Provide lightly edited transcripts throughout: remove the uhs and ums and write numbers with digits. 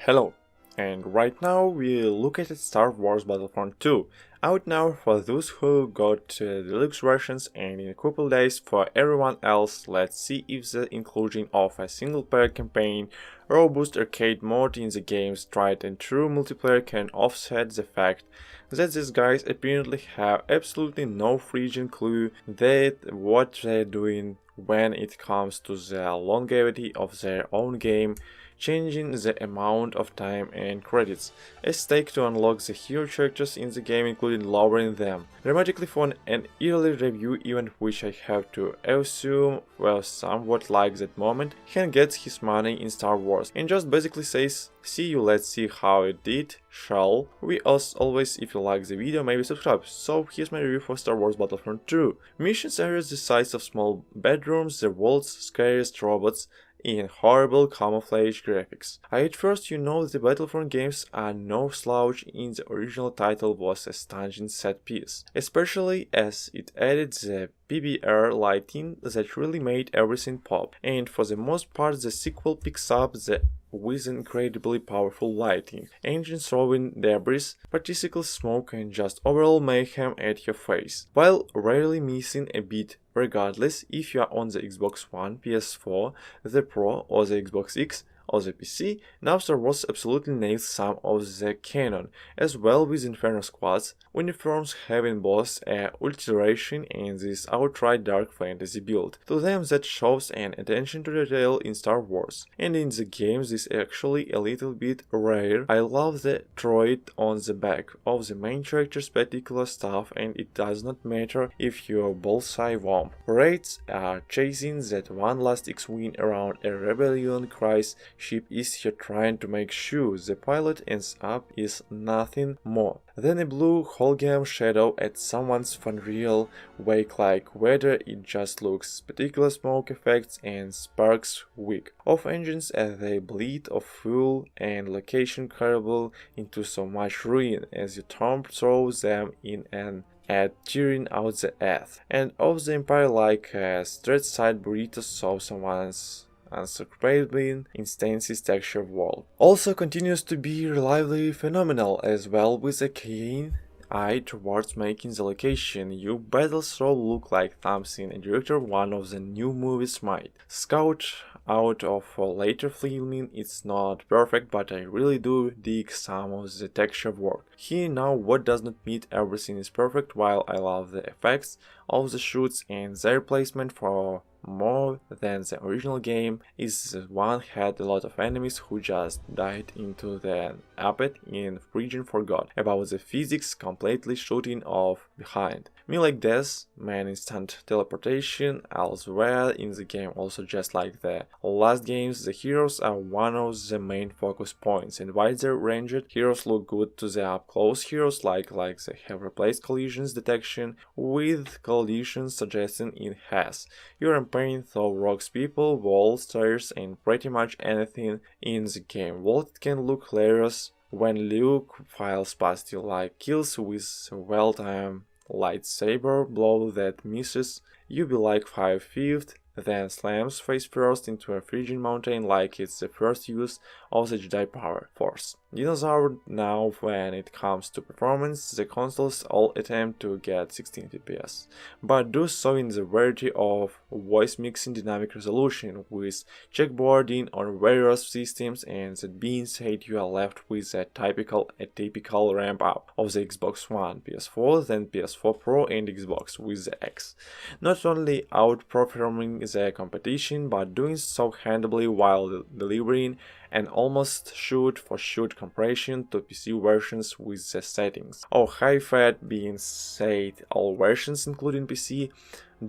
Hello, and right now we'll look at Star Wars Battlefront 2, out now for those who got the deluxe versions, and in a couple days for everyone else. Let's see if the inclusion of a single player campaign, robust arcade mode in the game's tried and true multiplayer can offset the fact that these guys apparently have absolutely no freaking clue that what they're doing when it comes to the longevity of their own game, changing the amount of time and credits at stake to unlock the hero characters in the game, including lowering them dramatically for an early review event, which I have to assume well somewhat like that moment can get his money in Star Wars, and just basically says, see you, let's see how it did, shall we? As always, if you like the video, maybe subscribe. So here's my review for Star Wars Battlefront 2. Missions areas the size of small bedrooms, the world's scariest robots, in horrible camouflage graphics. At first, you know the Battlefront games are no slouch. In the original title was a stunning set piece, especially as it added the PBR lighting that really made everything pop, and for the most part the sequel picks up the with incredibly powerful lighting, engines throwing debris, particle smoke, and just overall mayhem at your face, while rarely missing a beat. Regardless if you are on the Xbox One, PS4, the Pro, or the Xbox X, or the PC, now Star Wars absolutely nails some of the canon, as well with Inferno squads, uniforms having both a alteration and this outright dark fantasy build to them that shows an attention to detail in Star Wars. And in the games this is actually a little bit rare. I love the droid on the back of the main character's particular stuff, and it does not matter if you're bullseye womp. Raids are chasing that one last X-wing around a rebellion cries ship is you're trying to make sure the pilot ends up is nothing more than a blue hologram shadow at someone's unreal wake, like whether it just looks particular smoke effects and sparks weak of engines as they bleed of fuel and location crumble into so much ruin as you throw them in and at tearing out the earth and of the empire like a straight side burrito saw someone's unscraping instances texture wall. Also continues to be reliably phenomenal, as well with a keen eye towards making the location you battle through look like something a director of one of the new movies might scout out of later filming. It's not perfect, but I really do dig some of the texture work. Here now what does not meet everything is perfect, while I love the effects of the shoots and their placement for more than the original game. Is one had a lot of enemies who just died into the abyss and freaking forgot about the physics, completely shooting off behind me like this, man, instant teleportation elsewhere in the game. Also, just like the last games, the heroes are one of the main focus points, and while the ranged heroes look good to the up-close heroes, like they have replaced collisions detection with collisions suggesting it has. You're pain through rocks, people, walls, stairs, and pretty much anything in the game. While it can look hilarious when Luke files past you like kills with well-timed lightsaber blow that misses, you be like 5 feet, then slams face first into a freezing mountain like it's the first use of the Jedi power force. Dinosaur now when it comes to performance, the consoles all attempt to get 16 FPS, but do so in the variety of voice mixing dynamic resolution with checkboarding on various systems, and that being said you are left with a typical ramp up of the Xbox One, PS4, then PS4 Pro and Xbox with the X. Not only outperforming the competition, but doing so handily while delivering an almost shoot-for-shoot comparison to PC versions with the settings. Oh, high-fat being said, all versions including PC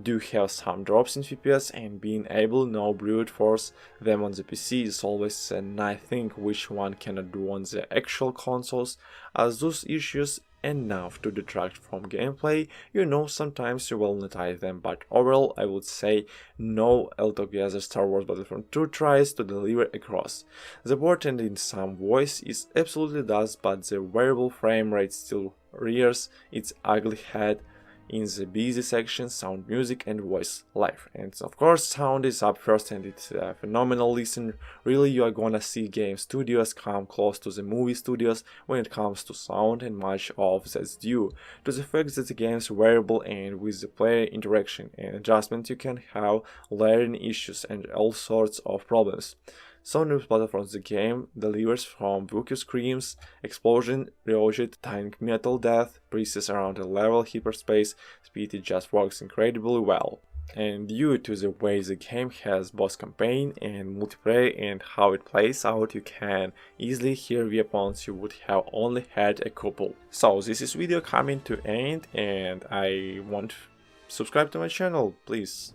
do have some drops in FPS, and being able no brute force them on the PC is always a nice thing which one cannot do on the actual consoles, as those issues enough to detract from gameplay. You know, sometimes you will notice them, but overall I would say no altogether Star Wars Battlefront 2 tries to deliver across the board, and in some voice it absolutely does, but the variable frame rate still rears its ugly head in the busy section, sound, music and voice live. And of course sound is up first, and it's a phenomenal listen. Really, you are gonna see game studios come close to the movie studios when it comes to sound, and much of that's due to the fact that the game is variable, and with the player interaction and adjustment you can have layering issues and all sorts of problems. So Wars Battlefront the game delivers from Wookiee screams, explosion, rigid, tank metal death, breezes around a level hyperspace, speed, it just works incredibly well. And due to the way the game has both campaign and multiplayer and how it plays out, you can easily hear weapons you would have only had a couple. So this is video coming to end, and I want to subscribe to my channel, please.